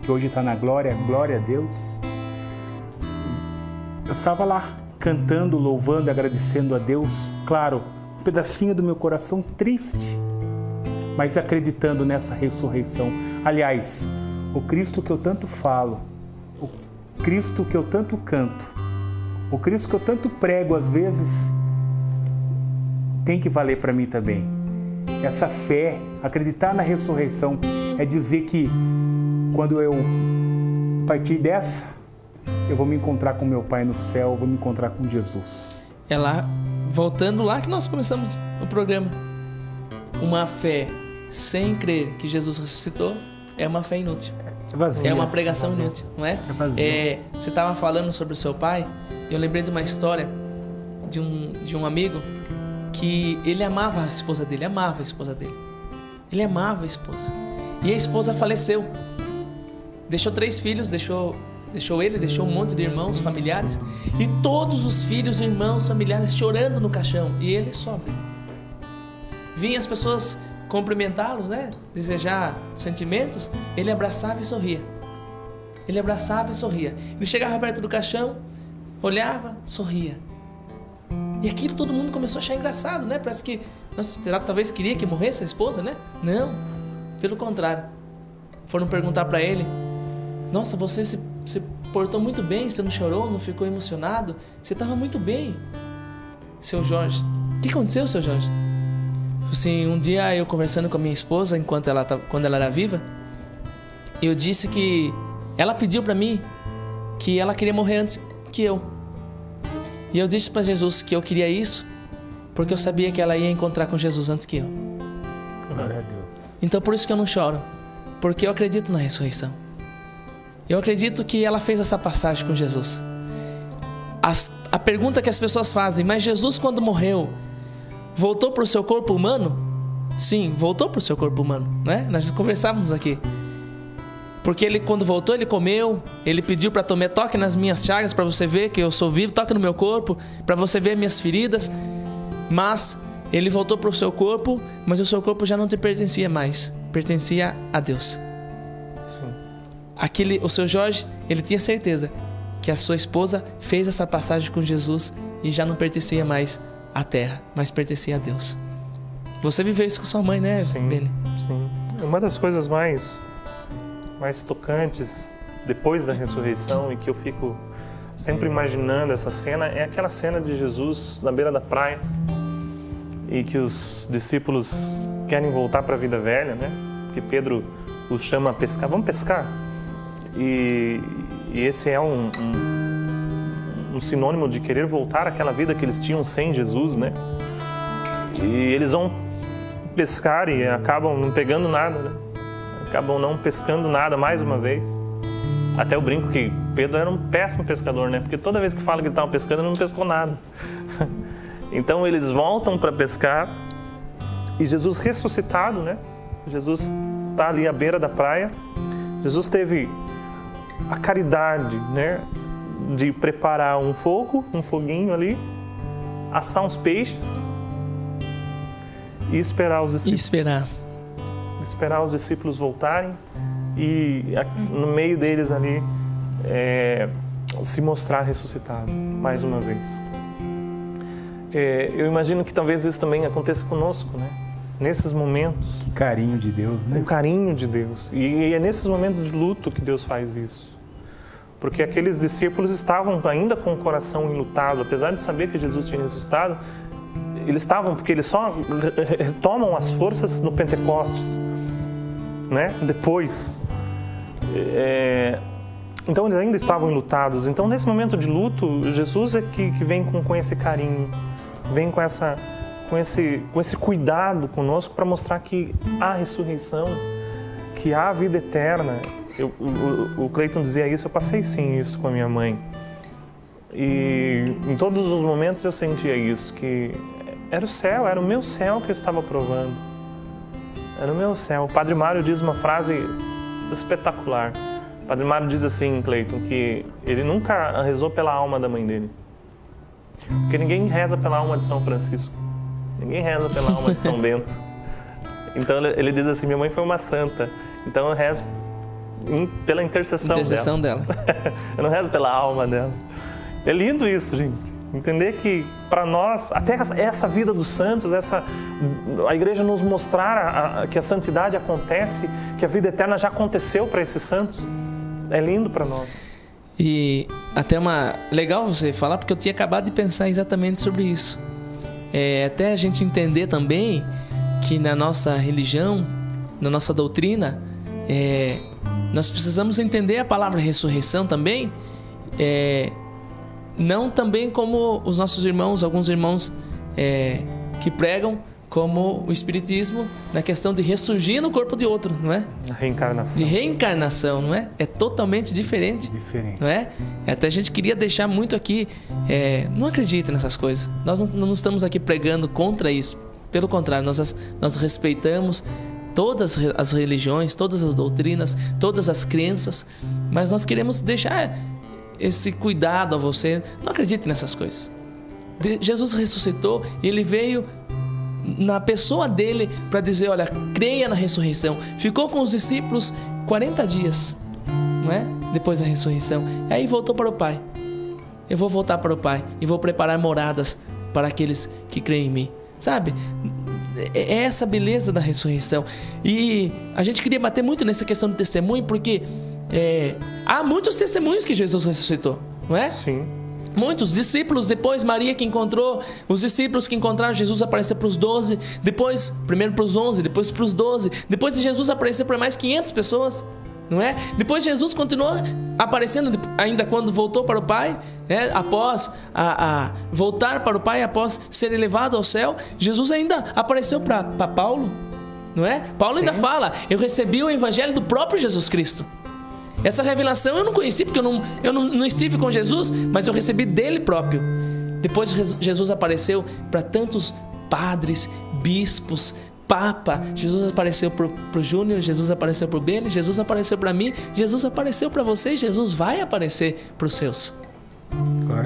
que hoje está na glória, glória a Deus. Eu estava lá, cantando, louvando, agradecendo a Deus. Claro, um pedacinho do meu coração triste, mas acreditando nessa ressurreição. Aliás, o Cristo que eu tanto falo, o Cristo que eu tanto canto, o Cristo que eu tanto prego às vezes, tem que valer para mim também. Essa fé, acreditar na ressurreição, é dizer que quando eu partir dessa, eu vou me encontrar com meu Pai no céu, eu vou me encontrar com Jesus. É lá, voltando lá que nós começamos o programa. Uma fé sem crer que Jesus ressuscitou é uma fé inútil. É vazia. É uma pregação inútil, não é? É vazia. Você estava falando sobre o seu pai, eu lembrei de uma história de um amigo que ele amava a esposa dele, Ele amava a esposa. E a esposa faleceu. Deixou 3 filhos, deixou um monte de irmãos, familiares. E todos os filhos, irmãos, familiares chorando no caixão. E ele sóbrio. Vinha as pessoas cumprimentá-los, né? Desejar sentimentos. Ele abraçava e sorria. Ele chegava perto do caixão, olhava, sorria. E aquilo todo mundo começou a achar engraçado, né? Parece que, talvez queria que morresse a esposa, né? Não, pelo contrário. Foram perguntar para ele: nossa, você se portou muito bem, você não chorou, não ficou emocionado, você estava muito bem, seu Jorge. O que aconteceu, seu Jorge? Assim, um dia eu conversando com a minha esposa, quando ela era viva, eu disse que ela pediu para mim que ela queria morrer antes que eu. E eu disse para Jesus que eu queria isso porque eu sabia que ela ia encontrar com Jesus antes que eu. Glória a Deus. Então por isso que eu não choro, porque eu acredito na ressurreição. Eu acredito que ela fez essa passagem com Jesus. A pergunta que as pessoas fazem: mas Jesus, quando morreu, voltou para o seu corpo humano? Sim, voltou para o seu corpo humano, né? Nós conversávamos aqui. Porque ele, quando voltou, ele comeu, ele pediu para tomar, toque nas minhas chagas para você ver que eu sou vivo, toque no meu corpo para você ver minhas feridas. Mas ele voltou para o seu corpo, mas o seu corpo já não te pertencia mais, pertencia a Deus. O seu Jorge, ele tinha certeza que a sua esposa fez essa passagem com Jesus e já não pertencia mais à terra, mas pertencia a Deus. Você viveu isso com sua mãe, né, Beni? Sim. Uma das coisas mais tocantes depois da ressurreição e que eu fico sempre imaginando essa cena é aquela cena de Jesus na beira da praia e que os discípulos querem voltar para a vida velha, né? Que Pedro os chama a pescar. Vamos pescar? E esse é um sinônimo de querer voltar àquela vida que eles tinham sem Jesus, né? E eles vão pescar e acabam não pegando nada, né? Acabam não pescando nada mais uma vez. Até eu brinco que Pedro era um péssimo pescador, né? Porque toda vez que fala que ele estava pescando, ele não pescou nada. Então eles voltam para pescar e Jesus ressuscitado, né? Jesus está ali à beira da praia. Jesus teve a caridade, né? De preparar um foguinho ali, assar uns peixes e esperar os discípulos. Esperar os discípulos voltarem e no meio deles ali se mostrar ressuscitado mais uma vez. Eu imagino que talvez isso também aconteça conosco, né? Nesses momentos. Que carinho de Deus, né? O carinho de Deus. E é nesses momentos de luto que Deus faz isso. Porque aqueles discípulos estavam ainda com o coração enlutado, apesar de saber que Jesus tinha ressuscitado, eles estavam, porque eles só retomam as forças no Pentecostes, né? Depois. Então eles ainda estavam enlutados. Então nesse momento de luto, Jesus é que vem com esse carinho, vem com esse cuidado conosco para mostrar que há ressurreição, que há vida eterna. O Cleiton dizia isso, eu passei sim isso com a minha mãe. E em todos os momentos eu sentia isso, que era o céu, era o meu céu que eu estava provando. Era o meu céu. O Padre Mário diz uma frase espetacular. O Padre Mário diz assim, Cleiton, que ele nunca rezou pela alma da mãe dele. Porque ninguém reza pela alma de São Francisco. Ninguém reza pela alma de São Bento. Então ele diz assim, minha mãe foi uma santa, então eu rezo pela intercessão dela. Eu não rezo pela alma dela. É lindo isso, gente. Entender que para nós, até essa vida dos santos, a igreja nos mostrar que a santidade acontece, que a vida eterna já aconteceu para esses santos, é lindo para nós. E até legal você falar, porque eu tinha acabado de pensar exatamente sobre isso. Até a gente entender também que na nossa religião, na nossa doutrina, nós precisamos entender a palavra ressurreição também, não também como os nossos irmãos, alguns irmãos que pregam, como o Espiritismo, na questão de ressurgir no corpo de outro, não é? Reencarnação. De reencarnação, não é? É totalmente diferente. Diferente. Não é? Até a gente queria deixar muito aqui, não acredite nessas coisas. Nós não estamos aqui pregando contra isso. Pelo contrário, nós respeitamos todas as religiões, todas as doutrinas, todas as crenças, mas nós queremos deixar esse cuidado a você. Não acredite nessas coisas. Jesus ressuscitou e Ele veio na pessoa dele para dizer, olha, creia na ressurreição. Ficou com os discípulos 40 dias, não é? Depois da ressurreição. E aí voltou para o Pai. Eu vou voltar para o Pai e vou preparar moradas para aqueles que creem em mim. Sabe? É essa beleza da ressurreição. E a gente queria bater muito nessa questão do testemunho, porque há muitos testemunhos que Jesus ressuscitou, não é? Sim. Muitos discípulos, depois Maria que encontrou, os discípulos que encontraram Jesus apareceu para os 12, depois, primeiro para os 11, depois para os 12, depois Jesus apareceu para mais 500 pessoas, não é? Depois Jesus continuou aparecendo ainda quando voltou para o Pai, após voltar para o Pai, após ser elevado ao céu, Jesus ainda apareceu para Paulo, não é? Paulo ainda fala, eu recebi o evangelho do próprio Jesus Cristo. Essa revelação eu não conheci porque eu não estive com Jesus, mas eu recebi dele próprio. Depois Jesus apareceu para tantos padres, bispos, Papa. Jesus apareceu para o Júnior, Jesus apareceu para o Beni, Jesus apareceu para mim, Jesus apareceu para você e Jesus vai aparecer para os seus.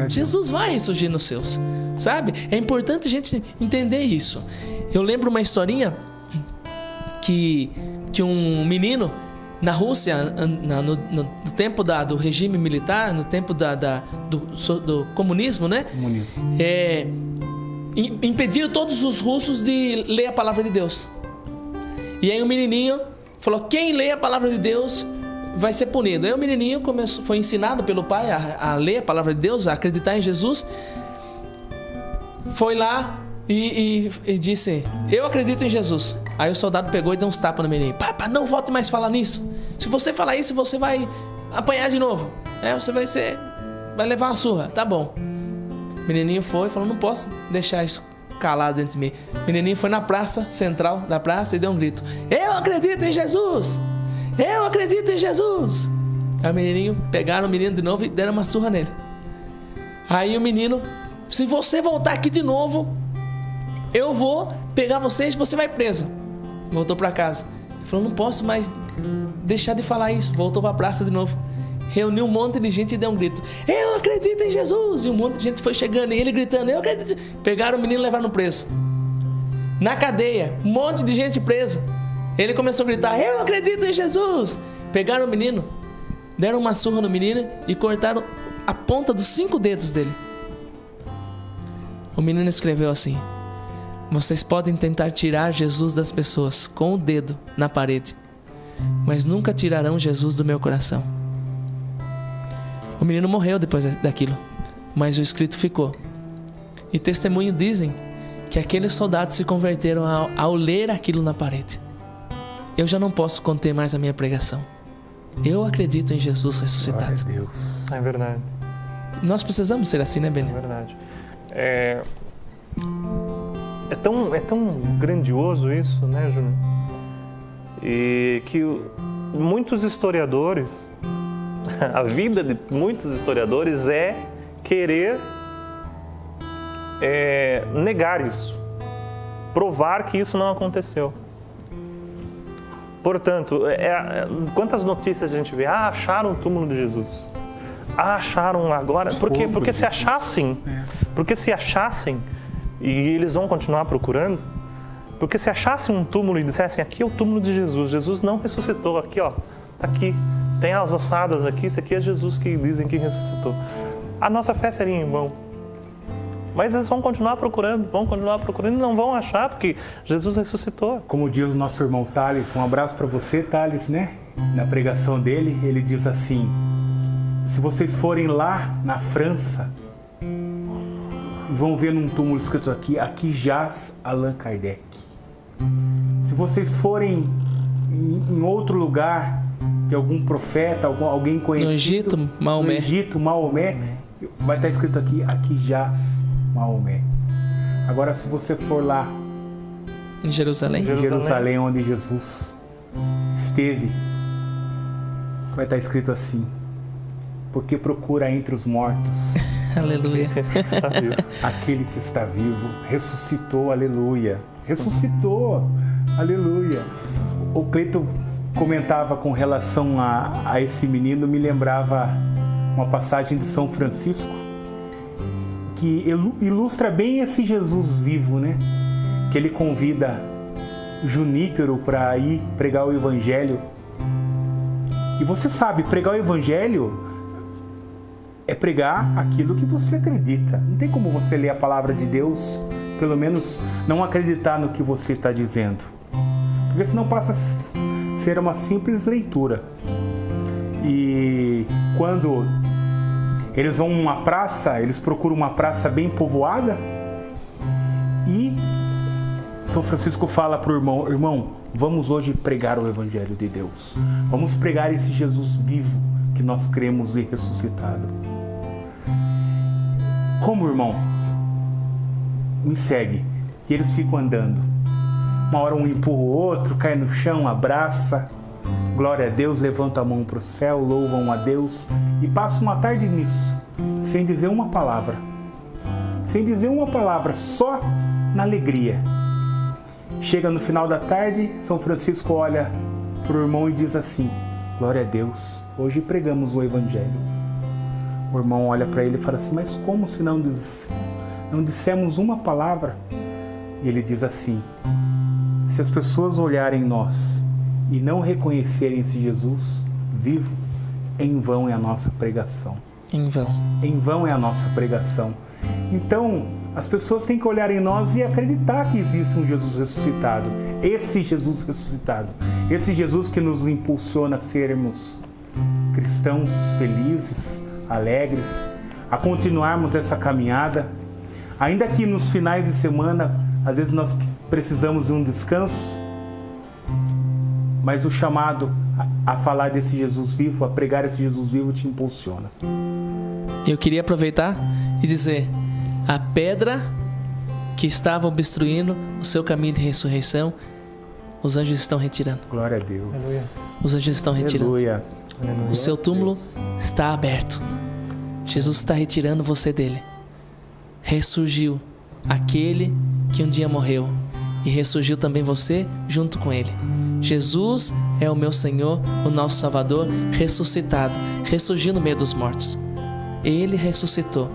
Jesus vai ressurgir nos seus, sabe? É importante a gente entender isso. Eu lembro uma historinha que um menino na Rússia, no tempo do regime militar, no tempo do comunismo, né? Comunismo. Impediram todos os russos de ler a palavra de Deus. E aí o menininho falou, quem lê a palavra de Deus vai ser punido. Aí o menininho foi ensinado pelo pai a ler a palavra de Deus, a acreditar em Jesus. Foi lá e disse, eu acredito em Jesus. Aí o soldado pegou e deu uns tapas no menino. Papa, não volte mais falar nisso. Se você falar isso, você vai apanhar de novo. Você vai levar uma surra. Tá bom. O menininho foi e falou, não posso deixar isso calado dentro de mim. O menininho foi na praça central da praça e deu um grito. Eu acredito em Jesus! Eu acredito em Jesus! Aí o menininho, pegaram o menino de novo e deram uma surra nele. Aí o menino, se você voltar aqui de novo, eu vou pegar você e você vai preso. Voltou para casa. Ele falou, não posso mais deixar de falar isso. Voltou para a praça de novo. Reuniu um monte de gente e deu um grito. Eu acredito em Jesus! E um monte de gente foi chegando e ele gritando, eu acredito. Pegaram o menino e levaram preso. Na cadeia, um monte de gente presa. Ele começou a gritar, eu acredito em Jesus! Pegaram o menino, deram uma surra no menino e cortaram a ponta dos 5 dedos dele. O menino escreveu assim, vocês podem tentar tirar Jesus das pessoas com o dedo na parede, mas nunca tirarão Jesus do meu coração. O menino morreu depois daquilo, mas o escrito ficou. E testemunho dizem que aqueles soldados se converteram ao ler aquilo na parede. Eu já não posso conter mais a minha pregação. Eu acredito em Jesus ressuscitado. Glória a Deus. É verdade. Nós precisamos ser assim, né, Beni? É verdade. É tão grandioso isso, né, Júnior? E que muitos historiadores, a vida de muitos historiadores é querer negar isso, provar que isso não aconteceu. Portanto, quantas notícias a gente vê? Acharam o túmulo de Jesus. Acharam agora. Porque se achassem, e eles vão continuar procurando, porque se achassem um túmulo e dissessem, aqui é o túmulo de Jesus, Jesus não ressuscitou, aqui ó, tá aqui, tem as ossadas aqui, isso aqui é Jesus que dizem que ressuscitou. A nossa fé seria em vão. Mas eles vão continuar procurando e não vão achar, porque Jesus ressuscitou. Como diz o nosso irmão Thales, um abraço para você, Thales, né? Na pregação dele, ele diz assim, se vocês forem lá na França, vão ver num túmulo escrito aqui jaz Allan Kardec. Se vocês forem em outro lugar, de algum profeta, alguém conhecido. No Egito, Maomé. No Egito, Maomé. Vai estar escrito aqui jaz Maomé. Agora, se você for lá Em Jerusalém? em Jerusalém, onde Jesus esteve, vai estar escrito assim: porque procura entre os mortos Aleluia. aquele que está vivo, ressuscitou, aleluia. Ressuscitou, aleluia. O Cleito comentava com relação a esse menino, me lembrava uma passagem de São Francisco que ilustra bem esse Jesus vivo, né? Que ele convida Junípero para ir pregar o Evangelho. E você sabe, pregar o Evangelho é pregar aquilo que você acredita. Não tem como você ler a palavra de Deus, pelo menos não acreditar no que você está dizendo. Porque senão passa a ser uma simples leitura. E quando eles vão a uma praça, eles procuram uma praça bem povoada, e São Francisco fala para o irmão: irmão, vamos hoje pregar o Evangelho de Deus. Vamos pregar esse Jesus vivo que nós cremos e ressuscitado. Como, irmão? Me segue. E eles ficam andando. Uma hora um empurra o outro, cai no chão, abraça. Glória a Deus, levanta a mão para o céu, louvam a Deus. E passa uma tarde nisso, sem dizer uma palavra. Sem dizer uma palavra, só na alegria. Chega no final da tarde, São Francisco olha para o irmão e diz assim: glória a Deus, hoje pregamos o Evangelho. O irmão olha para ele e fala assim: mas como se não dissemos uma palavra? E ele diz assim: se as pessoas olharem nós e não reconhecerem esse Jesus vivo, em vão é a nossa pregação. Em vão. Em vão é a nossa pregação. Então, as pessoas têm que olhar em nós e acreditar que existe um Jesus ressuscitado. Esse Jesus ressuscitado. Esse Jesus que nos impulsiona a sermos cristãos felizes, alegres, a continuarmos essa caminhada. Ainda que nos finais de semana, às vezes nós precisamos de um descanso, mas o chamado a falar desse Jesus vivo, a pregar esse Jesus vivo, te impulsiona. Eu queria aproveitar e dizer: a pedra que estava obstruindo o seu caminho de ressurreição, os anjos estão retirando. Glória a Deus. Aleluia. Os anjos estão retirando. Aleluia. O seu túmulo está aberto. Jesus está retirando você dele. Ressurgiu aquele que um dia morreu, e ressurgiu também você junto com ele. Jesus é o meu Senhor, o nosso Salvador, ressuscitado, ressurgiu no meio dos mortos. Ele ressuscitou,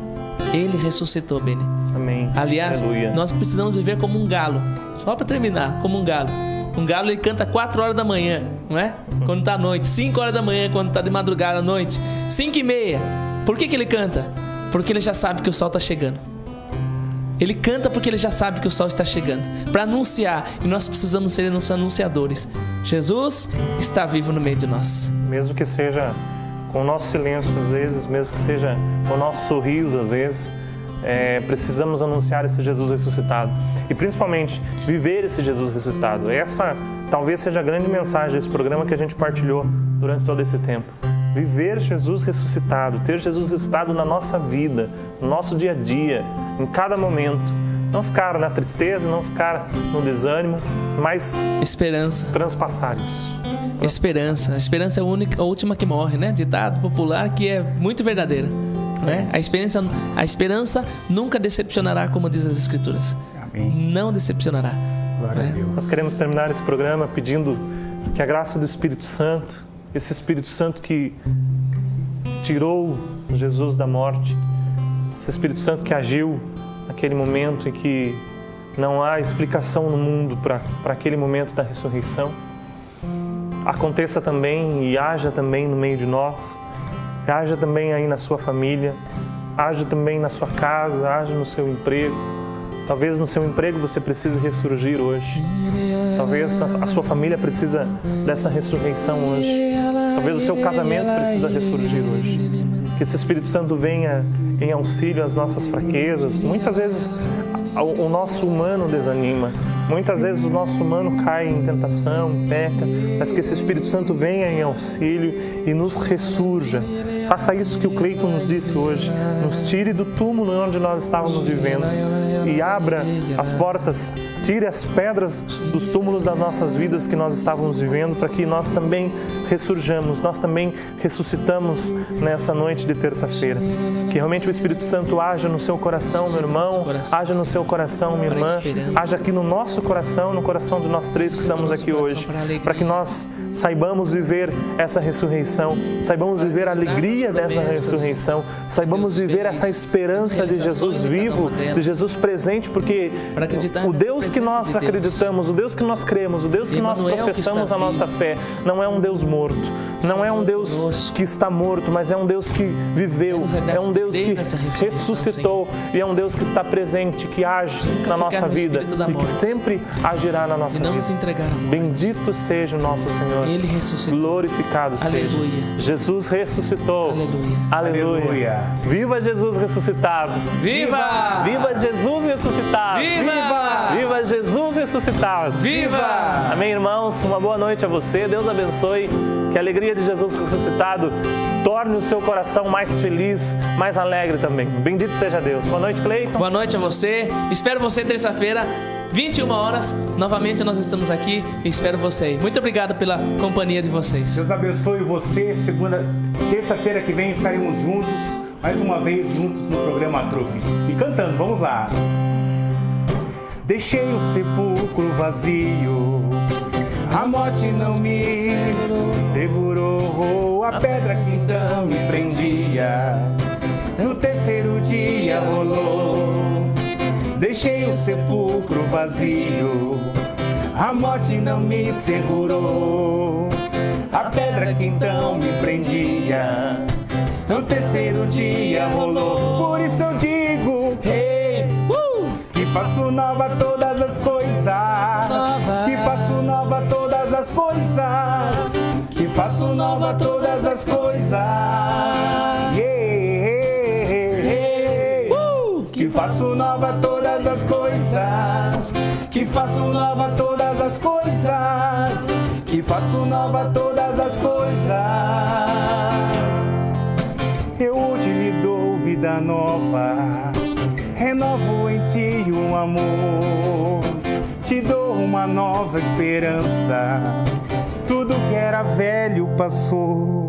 Beni. Amém. Aliás, Aleluia. nós precisamos viver como um galo. Só para terminar, como um galo. Um galo, ele canta 4 horas da manhã, não é? Quando está à noite. 5 horas da manhã, quando está de madrugada à noite. 5:30. Por que ele canta? Porque ele já sabe que o sol está chegando. Ele canta porque ele já sabe que o sol está chegando, para anunciar, e nós precisamos ser anunciadores. Jesus está vivo no meio de nós. Mesmo que seja com o nosso silêncio às vezes, mesmo que seja com o nosso sorriso às vezes, precisamos anunciar esse Jesus ressuscitado. E principalmente, viver esse Jesus ressuscitado. Essa talvez seja a grande mensagem desse programa que a gente partilhou durante todo esse tempo. Viver Jesus ressuscitado, ter Jesus ressuscitado na nossa vida, no nosso dia a dia, em cada momento. Não ficar na tristeza, não ficar no desânimo, mas esperança. Transpassar isso. Esperança. A esperança é a última que morre, né? Ditado popular que é muito verdadeira. Não é? A esperança nunca decepcionará, como diz as Escrituras. Amém. Não decepcionará. Glória a Deus. Nós queremos terminar esse programa pedindo que a graça do Espírito Santo, esse Espírito Santo que tirou Jesus da morte, esse Espírito Santo que agiu naquele momento em que não há explicação no mundo para aquele momento da ressurreição, aconteça também e haja também no meio de nós, haja também aí na sua família, haja também na sua casa, haja no seu emprego. Talvez no seu emprego você precise ressurgir hoje. Talvez a sua família precisa dessa ressurreição hoje. Talvez o seu casamento precisa ressurgir hoje. Que esse Espírito Santo venha em auxílio às nossas fraquezas. Muitas vezes o nosso humano desanima, Muitas vezes o nosso humano cai em tentação, peca, mas que esse Espírito Santo venha em auxílio e nos ressurja. Faça isso que o Cleiton nos disse hoje. Nos tire do túmulo onde nós estávamos vivendo e abra as portas, tire as pedras dos túmulos das nossas vidas que nós estávamos vivendo, para que nós também ressurjamos, nós também ressuscitamos nessa noite de terça-feira. Que realmente o Espírito Santo haja no seu coração, meu irmão, haja no seu coração, minha irmã, haja aqui no nosso coração, no coração de nós três que estamos aqui hoje, para que nós saibamos viver essa ressurreição, saibamos viver a alegria dessa ressurreição, saibamos viver essa esperança de Jesus vivo, de Jesus presente, porque o Deus que nós acreditamos, o Deus que nós cremos, o Deus que nós professamos a nossa fé, não é um Deus morto, não é um Deus que está morto, mas é um Deus que viveu, é um Deus que ressuscitou e é um Deus que está presente, que age na nossa vida e que sempre agirá na nossa vida. Bendito seja o nosso Senhor. Ele ressuscitou. Glorificado seja. Jesus ressuscitou. Aleluia. Aleluia. Viva Jesus ressuscitado. Viva! Viva Jesus ressuscitado. Viva! Viva Jesus ressuscitado. Viva! Amém, irmãos. Uma boa noite a você. Deus abençoe. Que a alegria de Jesus ressuscitado torne o seu coração mais feliz, mais alegre também. Bendito seja Deus. Boa noite, Cleiton. Boa noite a você. Espero você terça-feira, 21 horas. Novamente nós estamos aqui e espero você aí. Muito obrigado pela companhia de vocês. Deus abençoe você. Terça-feira que vem estaremos juntos, mais uma vez juntos no programa Trupe. E cantando, vamos lá. Deixei o sepulcro vazio, a morte não me segurou, a pedra que então me prendia, no terceiro dia rolou. Deixei o sepulcro vazio, a morte não me segurou, a pedra que então me prendia, no terceiro dia rolou. Por isso eu digo, que faço nova todas as coisas, que faço nova todas as coisas, que faço nova todas as coisas, que faço nova todas as coisas, que faço nova todas as coisas, que faço nova todas as coisas. Eu hoje lhe dou vida nova, renovo em ti um amor, te dou uma nova esperança, tudo que era velho passou.